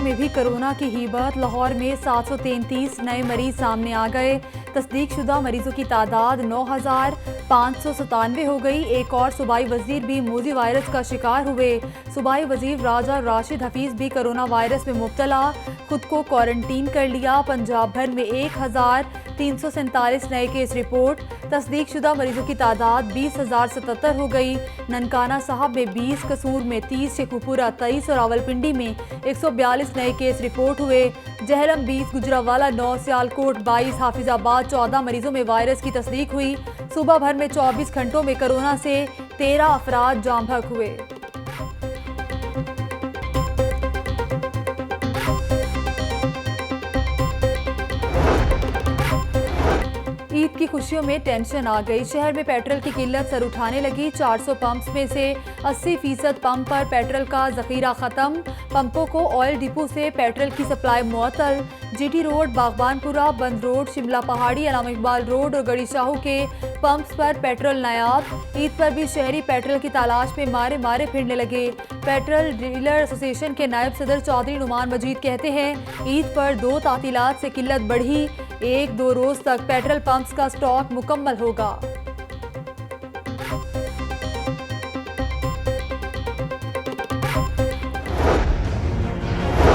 में भी कोरोना की हिबत। लाहौर में 733 नए मरीज सामने आ गए। तस्दीकशुदा मरीजों की तादाद 9,597 हो गई। एक और सूबाई वजीर भी मोजी वायरस का शिकार हुए। सूबाई वजीर राजा राशिद हफीज भी कोरोना वायरस में मुब्तला, खुद को क्वारंटीन कर लिया। पंजाब भर में 1,347 नए केस रिपोर्ट। तस्दीकशुदा मरीजों की तादाद 20,077 हो गई। ननकाना साहब में 20, कसूर में 30, शेखुपुरा 23 और रावलपिंडी में 142 नए केस रिपोर्ट हुए। जहलम 20, गुजरावाला 9, सियालकोट 22, हाफिजाबाद 14 मरीजों में वायरस की तस्दीक हुई। सुबह भर में 24 घंटों में कोरोना से 13 अफराद जाम बहक हुए। ईद की खुशियों में टेंशन आ गई। शहर में पेट्रोल की किल्लत सर उठाने लगी। 400 पंप्स में से 80% पंप पर पेट्रोल का जखीरा खत्म। पंपों को ऑयल डिपो से पेट्रोल की सप्लाई मुअत्तल। जीटी रोड, बागबानपुरा, बंद रोड, शिमला पहाड़ी, अलामा इकबाल रोड और गड़ी शाहू के पंप्स पर पेट्रोल नायाब। ईद पर भी शहरी पेट्रोल की तलाश में मारे मारे फिरने लगे। पेट्रोल डीलर एसोसिएशन के नायब सदर चौधरी नुमान मजीद कहते हैं, ईद पर 2 तातीलात से किल्लत बढ़ी। 1-2 रोज तक पेट्रोल पंप्स का स्टॉक मुकम्मल होगा।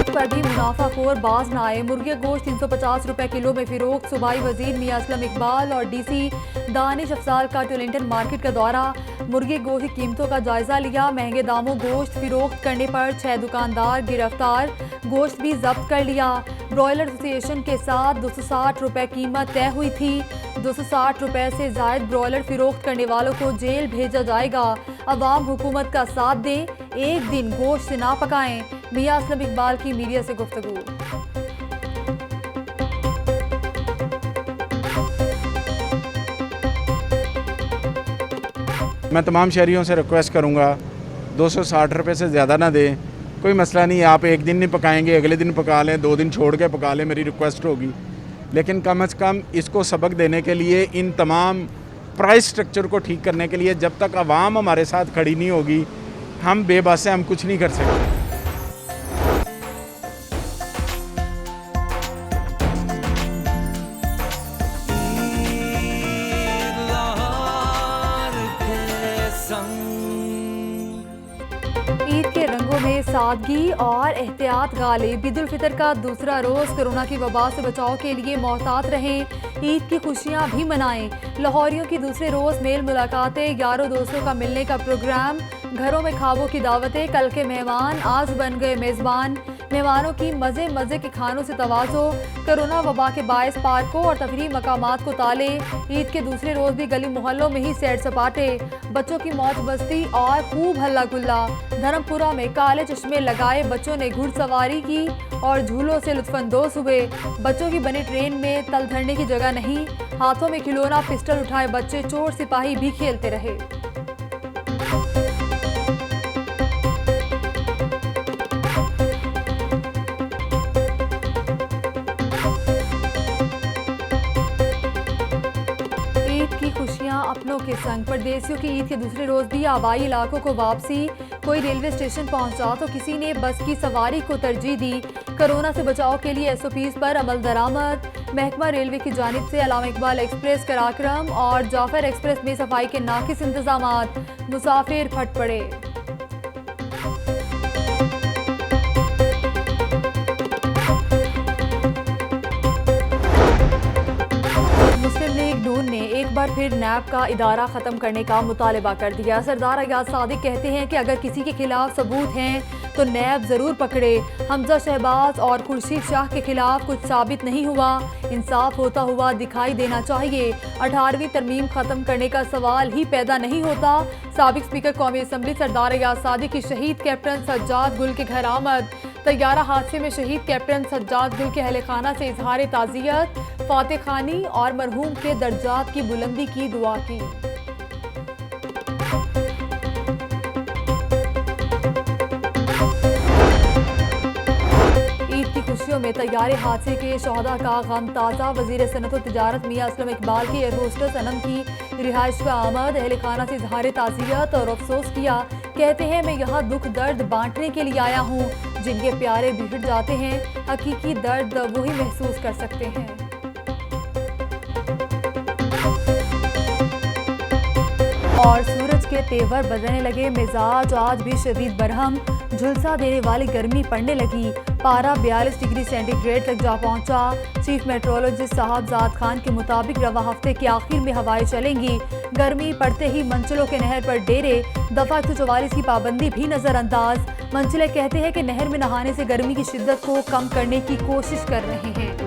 पर भी मुनाफाखोर बाज न आए। मुर्गे गोश्त 350 रुपए किलो में फिरोख्त। सूबाई वजीर मियां असलम इकबाल और डीसी दानिश अफजाल का टोलिंटन मार्केट का दौरा। मुर्गे गोश्त की कीमतों का जायजा लिया। महंगे दामों गोश्त फिरोख्त करने पर 6 दुकानदार गिरफ्तार। गोश्त भी जब्त कर लिया। ब्रॉयलर एसोसिएशन के साथ 260 रुपए कीमत तय हुई थी। 260 रुपए से जायद ब्रॉयलर फिरोख्त करने वालों को जेल भेजा जाएगा। अवाम हुकूमत का साथ दें, एक दिन गोश्त से ना पकाएं। मियां असलम इकबाल की मीडिया से गुफ्तगू। मैं तमाम शहरियों से रिक्वेस्ट करूंगा 260 रुपये से ज़्यादा ना दें। कोई मसला नहीं, आप एक दिन नहीं पकाएंगे, अगले दिन पका लें, 2 दिन छोड़ के पका लें, मेरी रिक्वेस्ट होगी। लेकिन कम से कम इसको सबक देने के लिए, इन तमाम प्राइस स्ट्रक्चर को ठीक करने के लिए, जब तक आवाम हमारे साथ खड़ी नहीं होगी, हम बेबस हैं, हम कुछ नहीं कर सकते। ईद के रंगों में सादगी और एहतियात गालिब। ईद उल फितर का दूसरा रोज कोरोना की वबा से बचाव के लिए मोहतात रहें, ईद की खुशियां भी मनाएं। लाहौरियों की दूसरे रोज मेल मुलाकातें, यारों दोस्तों का मिलने का प्रोग्राम, घरों में ख्वाबों की दावतें। कल के मेहमान आज बन गए मेजबान। मेहमानों की मजे मजे के खानों से तवाज़ो। कोरोना वबा के बायस पार्कों और तफरीही मकामात को ताले। ईद के दूसरे रोज भी गली मोहल्लों में ही सैर सपाटे, बच्चों की मौज मस्ती और खूब हल्ला गुल्ला। धर्मपुरा में काले चश्मे लगाए बच्चों ने घुड़सवारी की और झूलों से लुत्फानंदोज हुए। बच्चों की बनी ट्रेन में तल धरने की जगह नहीं। हाथों में खिलौना पिस्टल उठाए बच्चे चोर सिपाही भी खेलते रहे। खुशियां अपनों के संग। परदेसियों की ईद के दूसरे रोज भी आबाई इलाकों को वापसी। कोई रेलवे स्टेशन पहुंचा तो किसी ने बस की सवारी को तरजीह दी। कोरोना से बचाव के लिए SOPs पर अमल दरामद। महकमा रेलवे की जानिब से अलामा इकबाल एक्सप्रेस, कराक्रम और जाफर एक्सप्रेस में सफाई के नाकिस इंतजामात। मुसाफिर फट पड़े। ने एक बार फिर नैब का इदारा खत्म करने का मुतालबा कर दिया। सरदार अयाज सादिक कहते हैं कि अगर किसी के खिलाफ सबूत हैं तो नैब जरूर पकड़े। हमजा शहबाज और खुर्शीद शाह के खिलाफ कुछ साबित नहीं हुआ, इंसाफ होता हुआ दिखाई देना चाहिए। 18वीं तरमीम खत्म करने का सवाल ही पैदा नहीं होता। साबिक स्पीकर कौमी असम्बली सरदार अयाज सादिक की शहीद कैप्टन सज्जाद गुल के घर आमद। तैयारा हादसे में शहीद कैप्टन सज्जाद गुल के अहले खाना से इजहार ताज़ियत, फातह खानी और मरहूम के दर्जात की बुलंदी की दुआ की। ईद की खुशियों में तैयारे हादसे के शहदा का गम ताज़ा। वज़ीर सनअत व तिजारत मियां असलम इकबाल की एयर होस्टेस अनम की रिहाइश का आमद। अहले खाना से इजहार ताज़ियत और अफसोस किया। कहते हैं मैं यहाँ दुख दर्द बांटने के लिए आया हूँ। जिनके प्यारे बिछड़ जाते हैं, हकीकी दर्द वही महसूस कर सकते हैं। और सूरज के तेवर बदलने लगे, मिजाज आज भी शदीद बरहम, झुलसा देने वाली गर्मी पड़ने लगी। पारा 42 डिग्री सेंटीग्रेड तक जा पहुंचा। चीफ मेट्रोलॉजिस्ट साहबजाद खान के मुताबिक रवा हफ्ते के आखिर में हवाएं चलेंगी। गर्मी पड़ते ही मंचलों के नहर पर डेरे, दफा 144 की पाबंदी भी नजरअंदाज। मंचले कहते हैं कि नहर में नहाने से गर्मी की शिद्दत को कम करने की कोशिश कर रहे हैं।